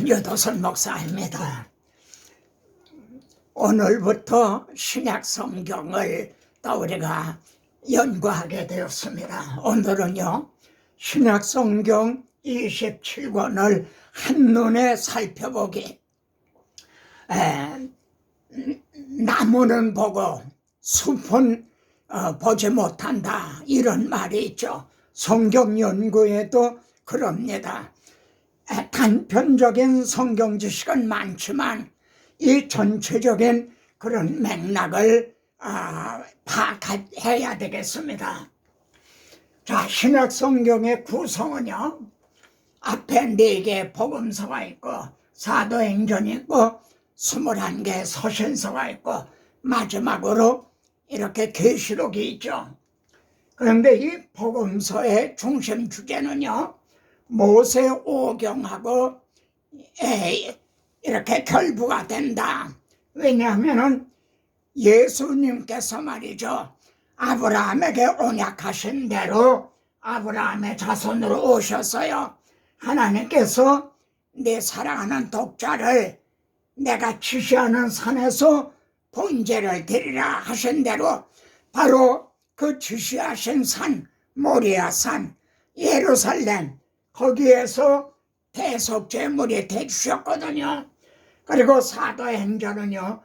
유도선 목사입니다. 오늘부터 신약 성경을 또 우리가 연구하게 되었습니다. 오늘은요, 신약 성경 27권을 한눈에 살펴보기. 나무는 보고 숲은 보지 못한다, 이런 말이 있죠. 성경 연구에도 그럽니다. 단편적인 성경 지식은 많지만 이 전체적인 그런 맥락을 파악해야 되겠습니다. 자, 신약 성경의 구성은요, 앞에 4개 복음서가 있고 사도행전이 있고 21개 서신서가 있고 마지막으로 이렇게 계시록이 있죠. 그런데 이 복음서의 중심 주제는요, 모세 오경하고 이렇게 결부가 된다. 왜냐하면 예수님께서 말이죠, 아브라함에게 언약하신 대로 아브라함의 자손으로 오셨어요. 하나님께서 내 사랑하는 독자를 내가 지시하는 산에서 번제를 드리라 하신 대로 바로 그 지시하신 산, 모리아 산, 예루살렘, 거기에서 대속 제물이 되주셨거든요. 그리고 사도행전은요,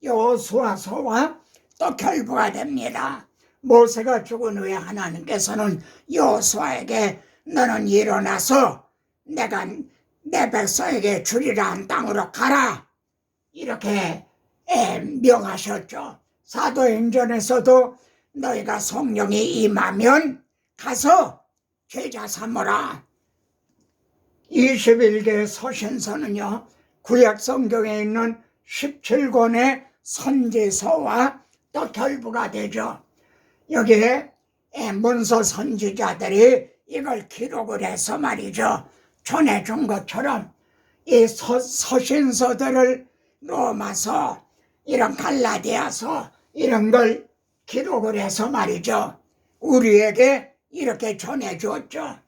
여호수아서와 또 결부가 됩니다. 모세가 죽은 후에 하나님께서는 여호수아에게 너는 일어나서 내가 내 백성에게 주리라 한 땅으로 가라, 이렇게 명하셨죠. 사도행전에서도 너희가 성령이 임하면 가서 제자 삼으라. 21개 서신서는요, 구약 성경에 있는 17권의 선지서와 또 결부가 되죠. 여기에 문서 선지자들이 이걸 기록을 해서 말이죠, 전해준 것처럼 이 서신서들을 로마서, 이런 갈라디아서 이런 걸 기록을 해서 말이죠, 우리에게 이렇게 전해주었죠.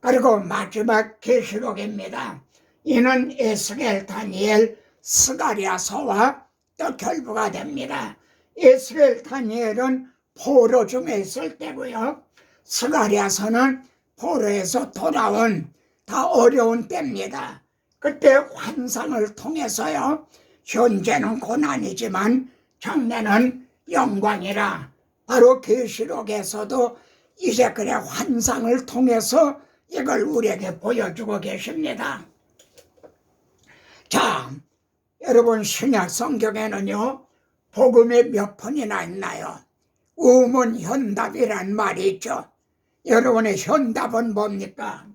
그리고 마지막 계시록입니다. 이는 에스겔, 다니엘, 스가랴서와 또 결부가 됩니다. 에스겔, 다니엘은 포로 중에 있을 때고요, 스가랴서는 포로에서 돌아온 다 어려운 때입니다. 그때 환상을 통해서요, 현재는 고난이지만 장래는 영광이라, 바로 계시록에서도 이제 그래 환상을 통해서 이걸 우리에게 보여주고 계십니다. 자, 여러분, 신약 성경에는요, 복음이 몇 번이나 있나요? 우문현답이란 말이 있죠. 여러분의 현답은 뭡니까?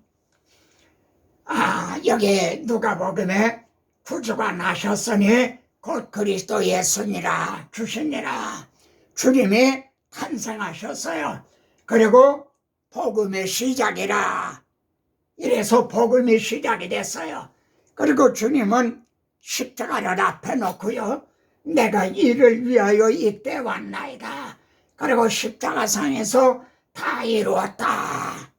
여기 누가복음에 구주가 나셨으니 곧 그리스도 예수니라, 주시니라, 주님이 탄생하셨어요. 그리고 복음의 시작이라, 이래서 복음이 시작이 됐어요. 그리고 주님은 십자가를 앞에 놓고요, 내가 이를 위하여 이때 왔나이다. 그리고 십자가상에서 다 이루었다.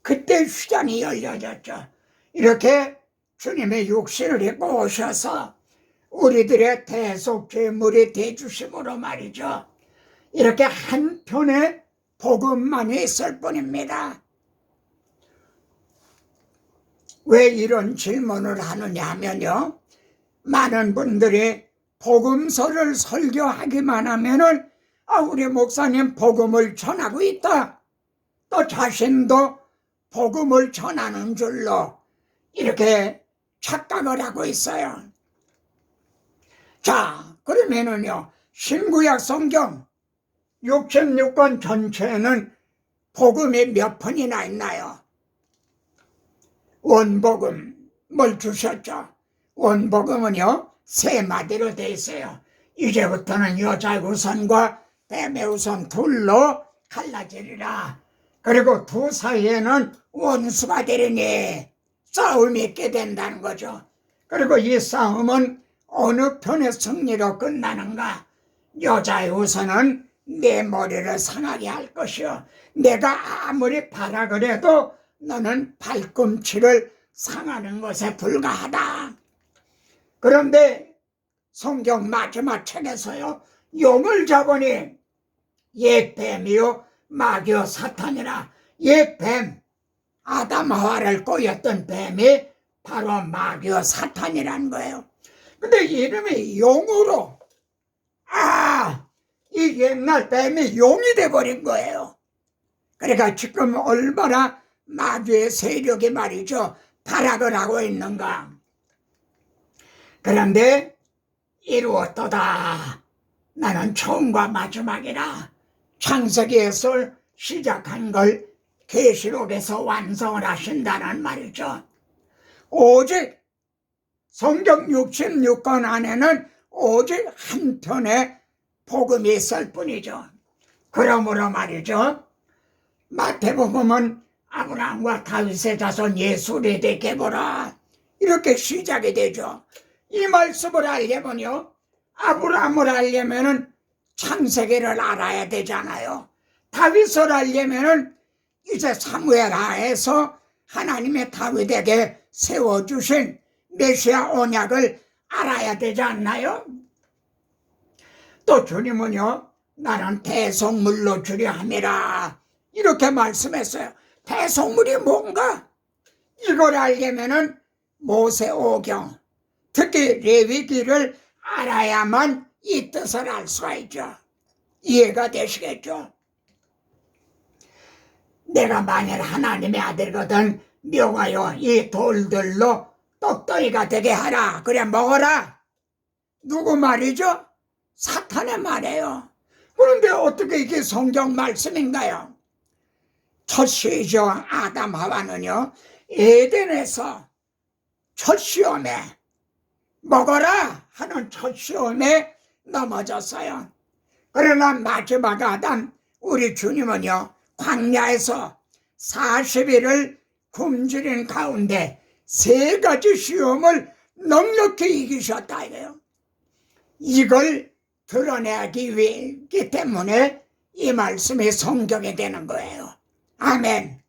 그때 휘장이 열려졌죠. 이렇게 주님의 육신을 입고 오셔서 우리들의 대속 제물이 되주심으로 말이죠, 이렇게 한 편의 복음만이 있을 뿐입니다. 왜 이런 질문을 하느냐 하면요, 많은 분들이 복음서를 설교하기만 하면은 우리 목사님 복음을 전하고 있다, 또 자신도 복음을 전하는 줄로 이렇게 착각을 하고 있어요. 자, 그러면은요, 신구약 성경 66권 전체에는 복음이 몇 번이나 있나요? 원복음을 주셨죠. 원복음은요, 3마디로 되어 있어요. 이제부터는 여자우선과 대매우선 둘로 갈라지리라. 그리고 두 사이에는 원수가 되리니 싸움이 있게 된다는 거죠. 그리고 이 싸움은 어느 편의 승리로 끝나는가? 여자의 우선은 내 머리를 상하게 할 것이요, 내가 아무리 바라 그래도 너는 발꿈치를 상하는 것에 불과하다. 그런데 성경 마지막 책에서요, 용을 잡으니 옛 뱀이요 마귀요 사탄이라. 옛 뱀, 아담 하와를 꼬였던 뱀이 바로 마귀요 사탄이라는 거예요. 근데 이름이 용으로, 이 옛날 뱀이 용이 돼버린 거예요. 그러니까 지금 얼마나 마귀의 세력이 말이죠, 발악을 하고 있는가. 그런데 이루었도다. 나는 처음과 마지막이라. 창세기에서 시작한 걸 계시록에서 완성을 하신다는 말이죠. 오직 성경 66권 안에는 오직 한 편의 복음이 있을 뿐이죠. 그러므로 말이죠, 마태복음은 아브라함과 다윗의 자손 예수레에게 보라, 이렇게 시작이 되죠. 이 말씀을 알려면요, 아브라함을 알려면은 창세기를 알아야 되잖아요. 다윗을 알려면은 이제 사무엘 하에서 하나님의 다윗에게 세워주신 메시아 언약을 알아야 되지 않나요? 또 주님은요, 나는 대속물로 주려 함이라, 이렇게 말씀했어요. 대속물이 뭔가? 이걸 알려면은 모세오경, 특히 레위기를 알아야만 이 뜻을 알 수가 있죠. 이해가 되시겠죠? 내가 만일 하나님의 아들거든 명하여 이 돌들로 떡덩이가 되게 하라. 그래 먹어라. 누구 말이죠? 사탄의 말이에요. 그런데 어떻게 이게 성경 말씀인가요? 첫 시죠. 아담 하와는요, 에덴에서 첫 시험에 먹어라 하는 첫 시험에 넘어졌어요. 그러나 마지막 아담, 우리 주님은요, 광야에서 40일을 굶주린 가운데 3가지 시험을 넉넉히 이기셨다 이거예요. 이걸 드러내기 위하기 때문에 이 말씀이 성경이 되는 거예요. 아멘.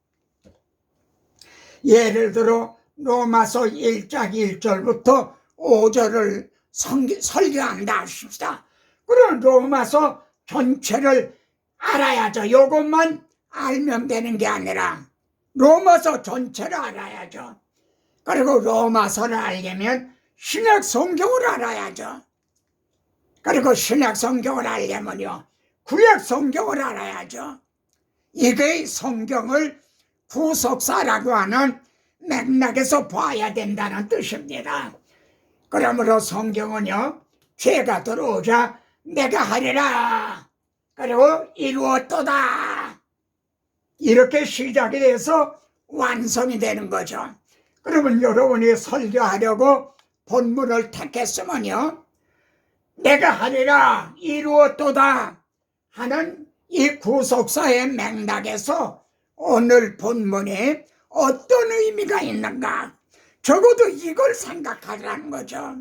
예를 들어 로마서 1장 1절부터 5절을 설교한다 하십시다. 그럼 로마서 전체를 알아야죠. 요것만 알면 되는 게 아니라 로마서 전체를 알아야죠. 그리고 로마서를 알려면 신약 성경을 알아야죠. 그리고 신약 성경을 알려면요, 구약 성경을 알아야죠. 이게 성경을 구속사라고 하는 맥락에서 봐야 된다는 뜻입니다. 그러므로 성경은요, 죄가 들어오자 내가 하리라, 그리고 이루었도다, 이렇게 시작이 돼서 완성이 되는 거죠. 그러면 여러분이 설교하려고 본문을 택했으면요, 내가 하리라, 이루었도다 하는 이 구속사의 맥락에서 오늘 본문에 어떤 의미가 있는가, 적어도 이걸 생각하라는 거죠.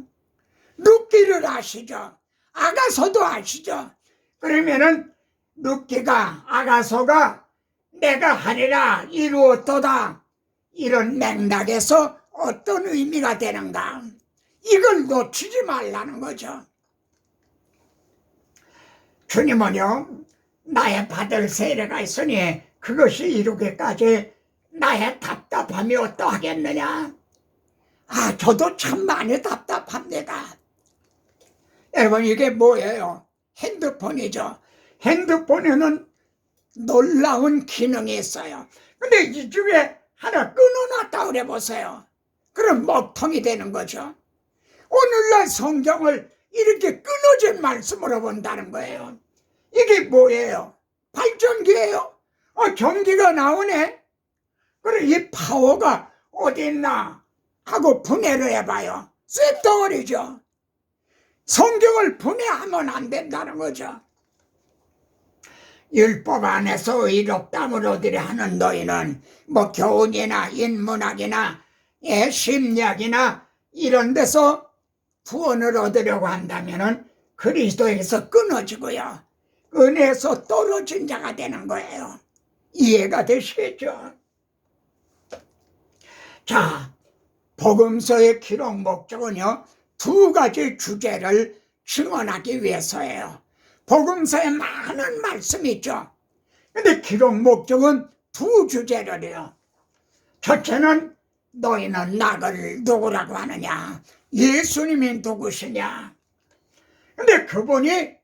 룻기를 아시죠? 아가서도 아시죠? 그러면은 룻기가, 아가서가 내가 하리라, 이루었도다, 이런 맥락에서 어떤 의미가 되는가, 이걸 놓치지 말라는 거죠. 주님은요, 나의 받을 세례가 있으니 그것이 이루기까지 나의 답답함이 어떠하겠느냐. 저도 참 많이 답답합니다. 여러분, 이게 뭐예요? 핸드폰이죠. 핸드폰에는 놀라운 기능이 있어요. 근데 이 중에 하나 끊어놨다 그래 보세요. 그럼 먹통이 되는 거죠. 오늘날 성경을 이렇게 끊어진 말씀으로 본다는 거예요. 이게 뭐예요? 발전기예요? 전기가 나오네? 그래, 이 파워가 어디 있나 하고 분해를 해봐요. 쇳덩어리죠. 성경을 분해하면 안 된다는 거죠. 율법 안에서 의롭다함을 얻으려 하는 너희는 뭐 교훈이나 인문학이나 심리학이나 이런 데서 구원을 얻으려고 한다면은 그리스도에게서 끊어지고요, 은혜에서 떨어진 자가 되는 거예요. 이해가 되시겠죠? 자, 복음서의 기록 목적은요, 두 가지 주제를 증언하기 위해서예요. 복음서에 많은 말씀이 있죠. 근데 기록 목적은 두 주제를요. 첫째는 너희는 나를 누구라고 하느냐, 예수님이 누구시냐. 근데 그분이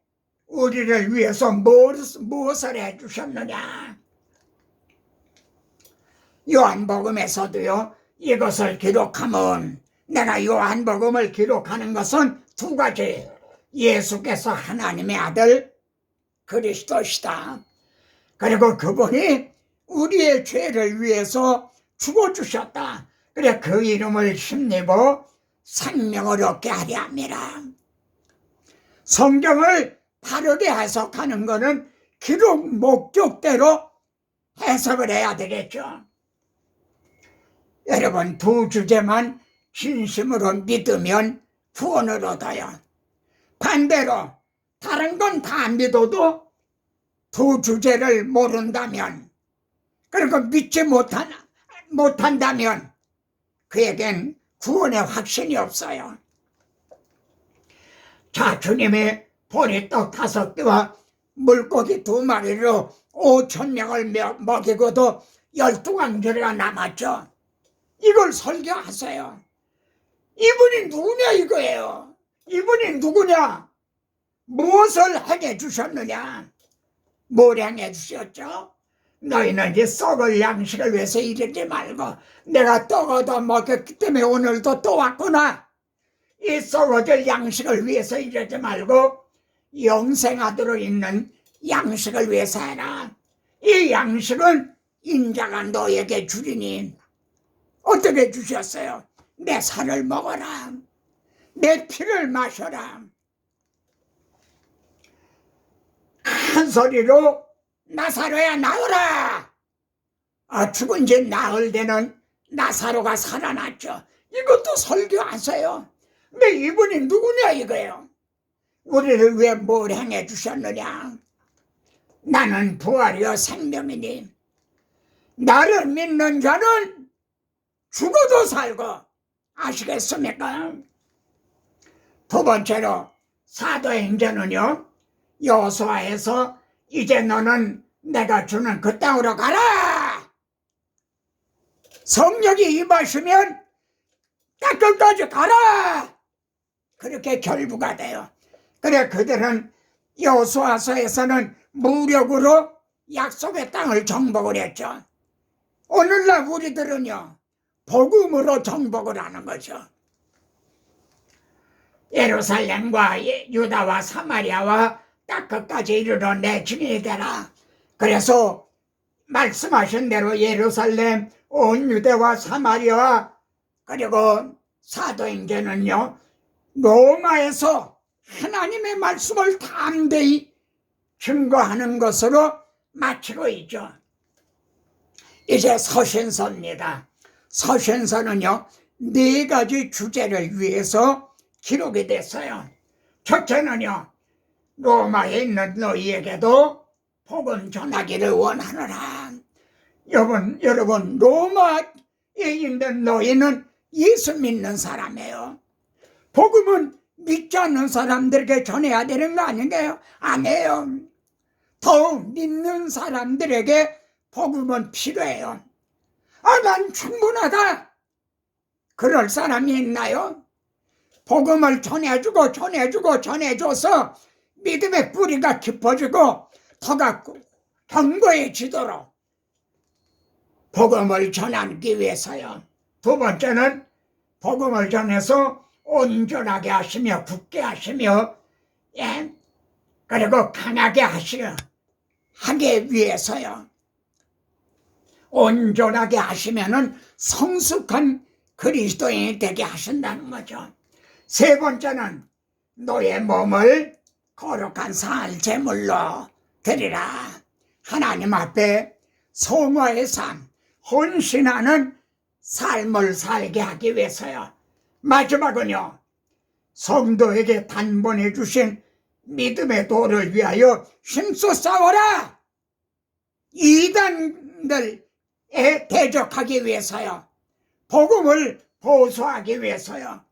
우리를 위해서 무엇을 해주셨느냐. 요한복음에서도요, 이것을 기록하면, 내가 요한복음을 기록하는 것은 두 가지. 예수께서 하나님의 아들 그리스도시다. 그리고 그분이 우리의 죄를 위해서 죽어주셨다. 그래 그 이름을 힘입어 생명을 얻게 하려 함이라. 성경을 바르게 해석하는 것은 기록 목적대로 해석을 해야 되겠죠. 여러분, 두 주제만 진심으로 믿으면 구원을 얻어요. 반대로 다른 건 다 믿어도 두 주제를 모른다면, 그리고 믿지 못한다면 그에겐 구원의 확신이 없어요. 자, 주님이 보리떡 5개와 물고기 2마리로 5,000명을 먹이고도 12광주리가 남았죠. 이걸 설교하세요. 이분이 누구냐 이거예요. 이분이 누구냐? 무엇을 행해 주셨느냐? 뭘 행해 주셨죠? 너희는 이 썩을 양식을 위해서 이러지 말고, 내가 떡 얻어 먹였기 때문에 오늘도 또 왔구나. 이 썩어질 양식을 위해서 이러지 말고 영생하도록 있는 양식을 위해서 해라. 이 양식은 인자가 너에게 주리니. 어떻게 주셨어요? 내 살을 먹어라. 내 피를 마셔라. 큰 소리로 나사로야 나오라. 죽은 지 나흘 되는 나사로가 살아났죠. 이것도 설교하세요. 근데 이분이 누구냐 이거예요. 우리를 위해 뭘 행해 주셨느냐. 나는 부활이요 생명이니 나를 믿는 자는 죽어도 살고. 아시겠습니까? 두 번째로 사도행전은요, 여호수아에서 이제 너는 내가 주는 그 땅으로 가라. 성령이 임하시면 딱 끝까지 가라. 그렇게 결부가 돼요. 그래 그들은 여호수아서에서는 무력으로 약속의 땅을 정복을 했죠. 오늘날 우리들은요, 복음으로 정복을 하는 거죠. 예루살렘과 유다와 사마리아와 딱 끝까지 이르러 내 증인이 되라. 그래서 말씀하신 대로 예루살렘, 온 유대와 사마리아, 그리고 사도행전은요, 로마에서 하나님의 말씀을 담대히 증거하는 것으로 마치고 있죠. 이제 서신서입니다. 서신서는요, 4가지 주제를 위해서 기록이 됐어요. 첫째는요, 로마에 있는 너희에게도 복음 전하기를 원하노라. 여러분 로마에 있는 너희는 예수 믿는 사람이에요. 복음은 믿지 않는 사람들에게 전해야 되는 거 아닌가요? 아니에요. 더욱 믿는 사람들에게 복음은 필요해요. 난 충분하다. 그럴 사람이 있나요? 복음을 전해줘서 믿음의 뿌리가 깊어지고 더가 견고해지도록 복음을 전하기 위해서요. 두 번째는 복음을 전해서 온전하게 하시며 굳게 하시며, 그리고 강하게 하기 위해서요. 온전하게 하시면은 성숙한 그리스도인이 되게 하신다는 거죠. 세 번째는 너의 몸을 거룩한 살 제물로 드리라. 하나님 앞에 성화의 삶, 헌신하는 삶을 살게 하기 위해서요. 마지막은요, 성도에게 단번에 주신 믿음의 도를 위하여 힘써 싸워라. 이단들에 대적하기 위해서요. 복음을 호소하기 위해서요.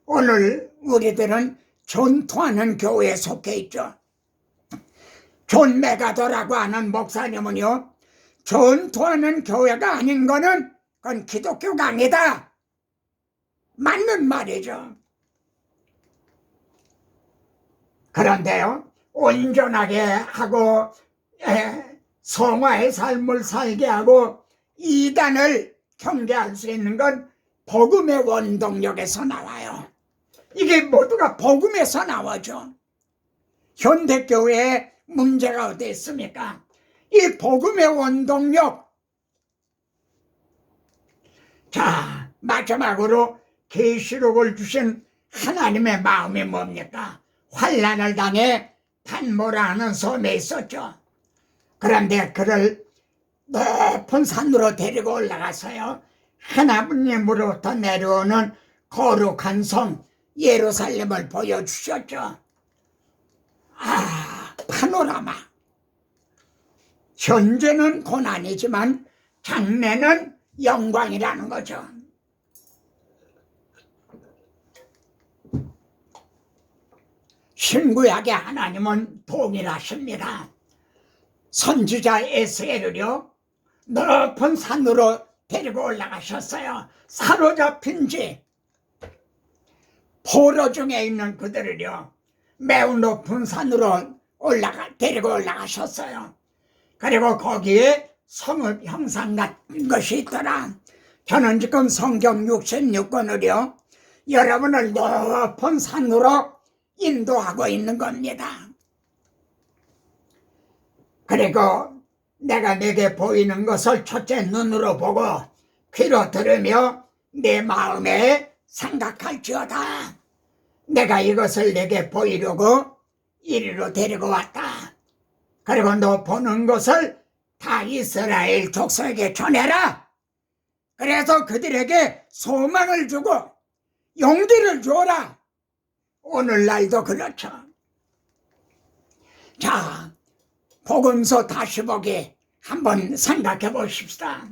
오늘 우리들은 전투하는 교회에 속해 있죠. 존 메가더라고 하는 목사님은요, 전투하는 교회가 아닌 거는 그건 기독교가 아니다. 맞는 말이죠. 그런데요, 온전하게 하고 성화의 삶을 살게 하고 이단을 경계할 수 있는 건 복음의 원동력에서 나와요. 이게 모두가 복음에서 나오죠. 현대교회에 문제가 어디 있습니까? 이 복음의 원동력. 자, 마지막으로 계시록을 주신 하나님의 마음이 뭡니까? 환난을 당해 판모라는 섬에 있었죠. 그런데 그를 높은 산으로 데리고 올라가서요, 하나님으로부터 내려오는 거룩한 성 예루살렘을 보여주셨죠. 파노라마. 현재는 고난이지만 장래는 영광이라는 거죠. 신구약의 하나님은 동일하십니다. 선지자 에스겔을요, 높은 산으로 데리고 올라가셨어요. 사로잡힌 지 포로 중에 있는 그들을요, 매우 높은 산으로 데리고 올라가셨어요. 그리고 거기에 성읍 형상 같은 것이 있더라. 저는 지금 성경 66권을요, 여러분을 높은 산으로 인도하고 있는 겁니다. 그리고 내가 내게 보이는 것을 첫째 눈으로 보고 귀로 들으며 내 마음에 생각할지어다. 내가 이것을 내게 보이려고 이리로 데리고 왔다. 그리고 너 보는 것을 다 이스라엘 족속에게 전해라. 그래서 그들에게 소망을 주고 용기를 주어라. 오늘날도 그렇죠. 자, 복음서 다시 보기 한번 생각해 보십시다.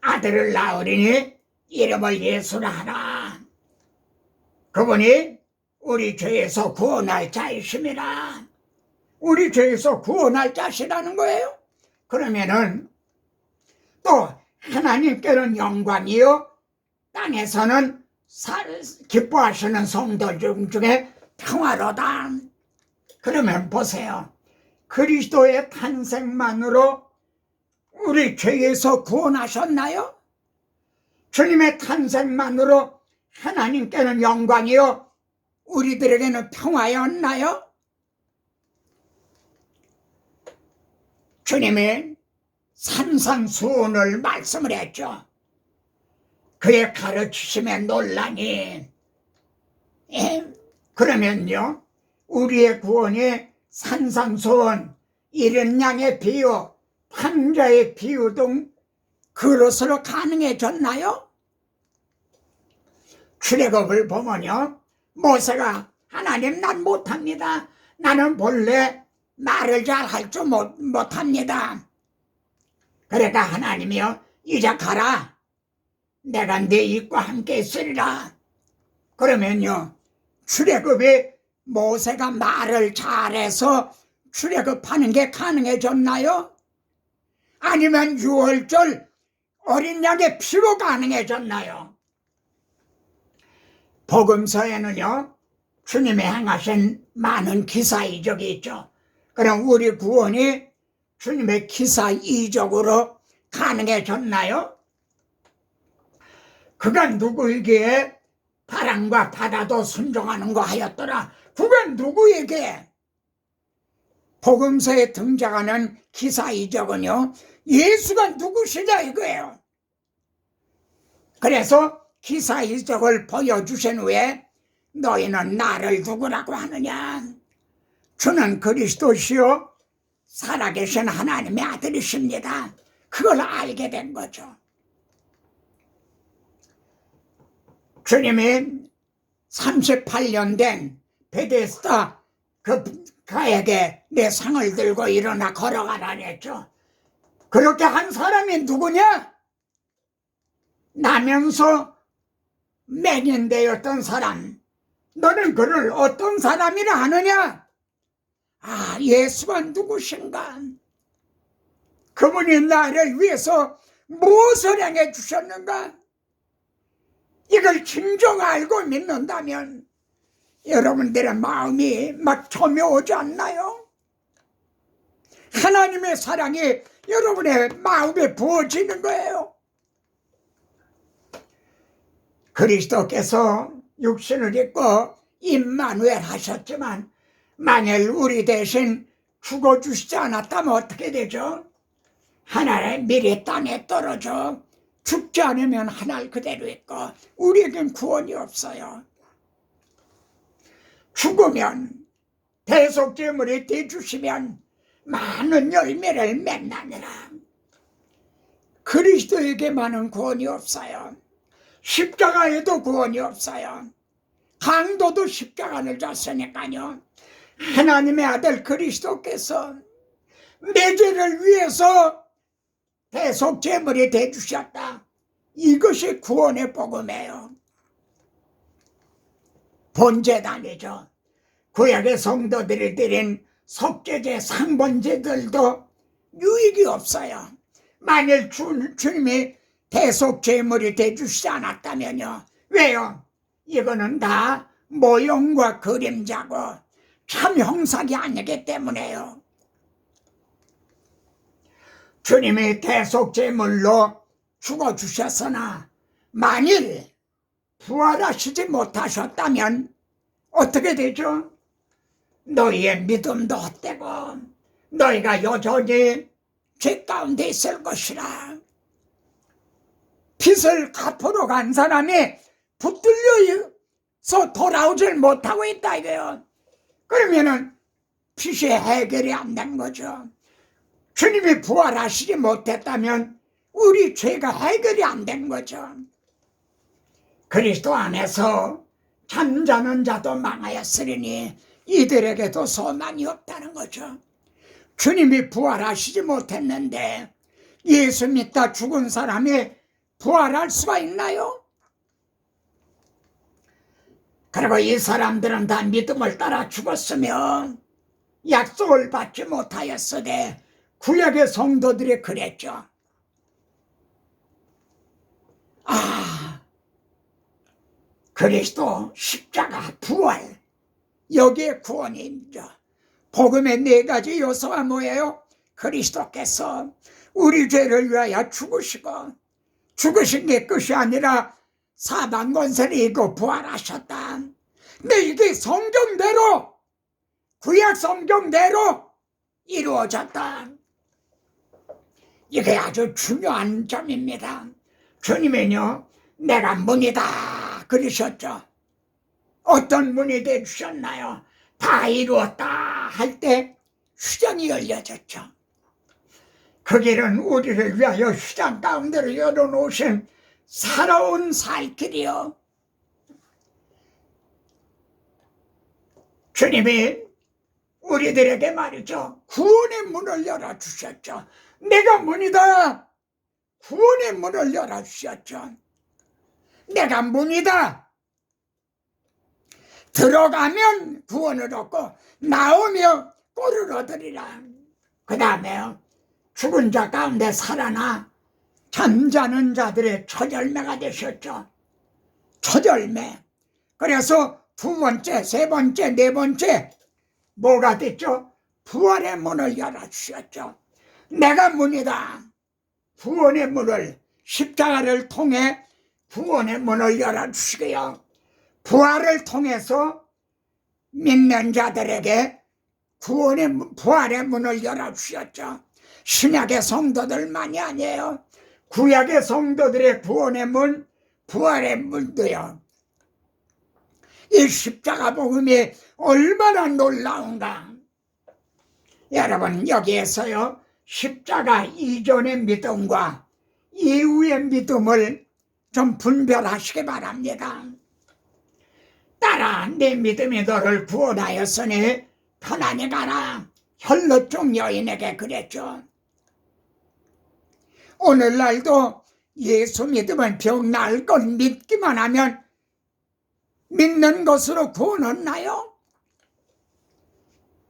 아들을 낳으리니 이름을 예수라 하라. 그분이 우리 죄에서 구원할 자이심이라. 우리 죄에서 구원할 자시라는 거예요. 그러면은 또 하나님께는 영광이요, 땅에서는 기뻐하시는 성도들 중에 평화로다. 그러면 보세요. 그리스도의 탄생만으로 우리 죄에서 구원하셨나요? 주님의 탄생만으로 하나님께는 영광이요, 우리들에게는 평화였나요? 주님이 산산수훈을 말씀을 했죠. 그의 가르치심에 논란이. 그러면요, 우리의 구원이 산산수훈, 이른 양의 비유, 판자의 비유 등 그것으로 가능해졌나요? 출애굽을 보면요, 모세가 하나님 난 못합니다. 나는 본래 말을 잘 할 줄 못합니다. 그러니까 하나님이요, 이제 가라. 내가 네 입과 함께 있으리라. 그러면요, 출애굽이 모세가 말을 잘해서 출애굽하는 게 가능해졌나요? 아니면 유월절 어린 양의 피로 가능해졌나요? 복음서에는요, 주님이 행하신 많은 기사 이적이 있죠. 그럼 우리 구원이 주님의 기사 이적으로 가능해졌나요? 그가 누구에게 바람과 바다도 순종하는 거 하였더라. 그가 누구에게? 복음서에 등장하는 기사 이적은요, 예수가 누구시냐 이거예요. 그래서 기사 이적을 보여주신 후에 너희는 나를 누구라고 하느냐? 주는 그리스도시요 살아계신 하나님의 아들이십니다. 그걸 알게 된 거죠. 주님이 38년 된 베데스다 가에게 내 상을 들고 일어나 걸어가라 했죠. 그렇게 한 사람이 누구냐? 나면서 맹인되었던 사람, 너는 그를 어떤 사람이라 하느냐? 아, 예수가 누구신가? 그분이 나를 위해서 무엇을 행해 주셨는가? 이걸 진정 알고 믿는다면 여러분들의 마음이 막 점여오지 않나요? 하나님의 사랑이 여러분의 마음에 부어지는 거예요. 그리스도께서 육신을 입고 임마누엘 하셨지만 만일 우리 대신 죽어주시지 않았다면 어떻게 되죠? 하늘의 미리 땅에 떨어져 죽지 않으면 하늘 그대로 있고 우리에겐 구원이 없어요. 죽으면 대속제물이 되주시면 많은 열매를 맺나니라. 그리스도에게만은 구원이 없어요. 십자가에도 구원이 없어요. 강도도 십자가를 졌으니까요. 하나님의 아들 그리스도께서 내 죄를 위해서 대속제물이 되주셨다. 이것이 구원의 복음이에요. 본제단이죠. 구약의 성도들이 드린 속죄제, 상번제들도 유익이 없어요. 만일 주님이 대속제물이 되주시지 않았다면요. 왜요? 이거는 다 모형과 그림자고 참 형상이 아니기 때문에요. 주님이 대속제물로 죽어주셨으나 만일 부활하시지 못하셨다면 어떻게 되죠? 너희의 믿음도 헛되고 너희가 여전히 죄 가운데 있을 것이라. 빚을 갚으러 간 사람이 붙들려서 돌아오질 못하고 있다 이거요. 그러면은 빚이 해결이 안 된 거죠. 주님이 부활하시지 못했다면 우리 죄가 해결이 안 된 거죠. 그리스도 안에서 잠자는 자도 망하였으리니 이들에게도 소망이 없다는 거죠. 주님이 부활하시지 못했는데 예수 믿다 죽은 사람이 부활할 수가 있나요? 그리고 이 사람들은 다 믿음을 따라 죽었으며 약속을 받지 못하였으되 구약의 성도들이 그랬죠. 아, 그리스도 십자가 부활 여기에 구원이 있죠. 복음의 네 가지 요소가 뭐예요? 그리스도께서 우리 죄를 위하여 죽으시고 죽으신 게 끝이 아니라 사방 권세를 이기고 부활하셨다. 근데 이게 성경대로 구약 성경대로 이루어졌다. 이게 아주 중요한 점입니다. 주님은요, 내가 문이다 그러셨죠. 어떤 문이 되주셨나요? 다 이루었다 할 때 휘장이 열려졌죠. 그 길은 우리를 위하여 휘장 가운데로 열어놓으신 살아온 살길이요. 주님이 우리들에게 말이죠. 구원의 문을 열어주셨죠. 내가 문이다. 구원의 문을 열어주셨죠. 내가 문이다. 들어가면 구원을 얻고 나오면 꼴을 얻으리라. 그 다음에요. 죽은 자 가운데 살아나 잠자는 자들의 첫 열매가 되셨죠. 첫 열매. 그래서 두 번째, 세 번째, 네 번째 뭐가 됐죠? 부활의 문을 열어주셨죠. 내가 문이다. 구원의 문을 십자가를 통해 구원의 문을 열어주시고요. 부활을 통해서 믿는 자들에게 부활의 문을 열어주셨죠. 신약의 성도들만이 아니에요. 구약의 성도들의 구원의 문, 부활의 문도요. 이 십자가 복음이 얼마나 놀라운가. 여러분 여기에서요. 십자가 이전의 믿음과 이후의 믿음을 좀 분별하시기 바랍니다. 딸아, 내 믿음이 너를 구원하였으니 편안히 가라. 혈루증 여인에게 그랬죠. 오늘날도 예수 믿으면 병 나을 걸 믿기만 하면 믿는 것으로 구원 얻나요?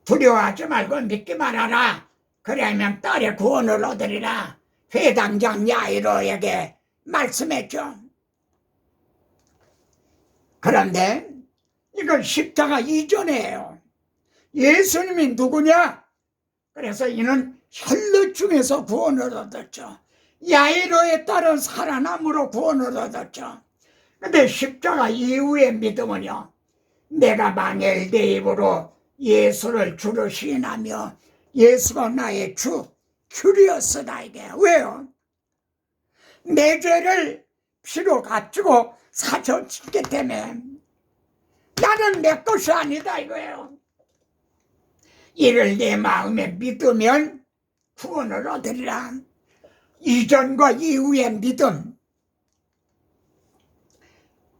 두려워하지 말고 믿기만 하라. 그러면 딸의 구원을 얻으리라. 회당장 야이로에게 말씀했죠. 그런데 이건 십자가 이전이에요. 예수님이 누구냐? 그래서 이는 혈루증에서 구원을 얻었죠. 야이로의 딸은 살아남으로 구원을 얻었죠. 근데 십자가 이후의 믿음은요, 내가 만일 내 입으로 예수를 주로 시인하며 예수가 나의 주, 큐리어스다 이게. 왜요? 내 죄를 피로 값주고 사셨기 때문에 나는 내 것이 아니다 이거예요. 이를 내 마음에 믿으면 구원을 얻으리라. 이전과 이후의 믿음,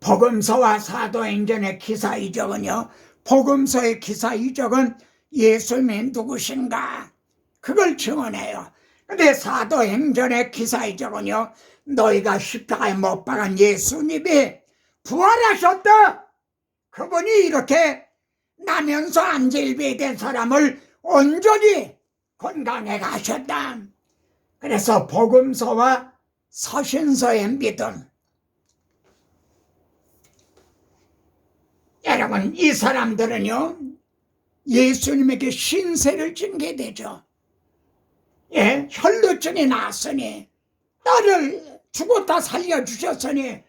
복음서와 사도행전의 기사 이적은요, 복음서의 기사 이적은 예수님이 누구신가 그걸 증언해요. 근데 사도행전의 기사 이적은요, 너희가 십자가에 못 박은 예수님이 부활하셨다. 그분이 이렇게 나면서 안질병이 된 사람을 온전히 건강해 가셨다. 그래서 복음서와 서신서의 믿음, 여러분 이 사람들은요 예수님에게 신세를 진 게 되죠. 예, 혈루증이 났으니 딸을 죽었다 살려주셨으니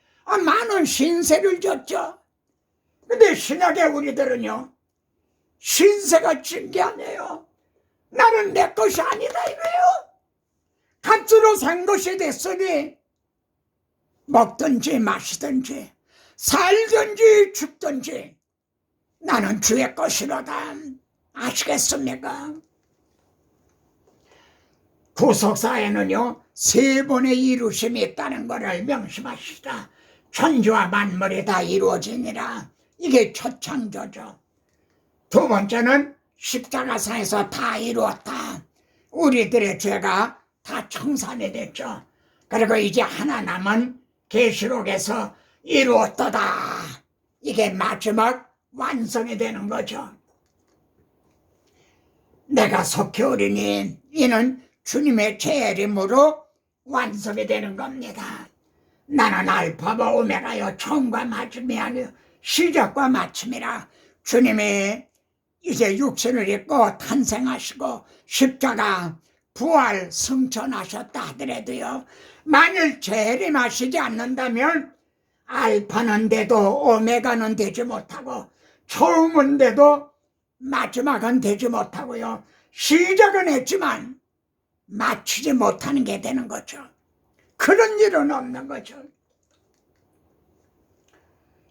많은 신세를 졌죠. 근데 신약의 우리들은요 신세가 진 게 아니에요. 나는 내 것이 아니다 이거예요. 값으로 산 것이 됐으니 먹든지 마시든지 살든지 죽든지 나는 주의 것이로다. 아시겠습니까? 구속사에는요 3번의 이루심이 있다는 것을 명심하시다. 천지와 만물이 다 이루어지니라. 이게 첫 창조죠. 두 번째는 십자가상에서 다 이루었다. 우리들의 죄가 다 청산이 됐죠. 그리고 이제 하나 남은 계시록에서 이루었도다. 이게 마지막 완성이 되는 거죠. 내가 속히 오리니 이는 주님의 재림으로 완성이 되는 겁니다. 나는 알파와 오메가여 처음과 마침이 아니요 시작과 마침이라. 주님이 이제 육신을 입고 탄생하시고 십자가 부활 승천하셨다 하더라도요 만일 재림하시지 않는다면 알파는 돼도 오메가는 되지 못하고 처음은 돼도 마지막은 되지 못하고요 시작은 했지만 마치지 못하는 게 되는 거죠. 그런 일은 없는 거죠.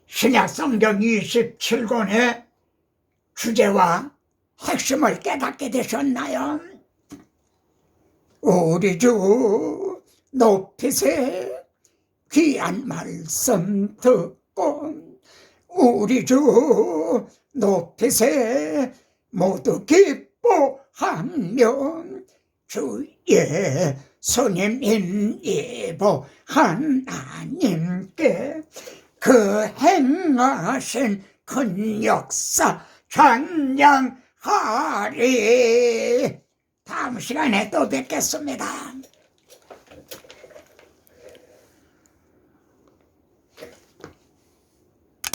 신약 성경 27권의 주제와 핵심을 깨닫게 되셨나요? 우리 주 높이세 귀한 말씀 듣고 우리 주 높이세 모두 기뻐하며 주의 손님 인이보 하나님께 그 행하신 큰 역사 찬양하리. 다음 시간에 또 뵙겠습니다.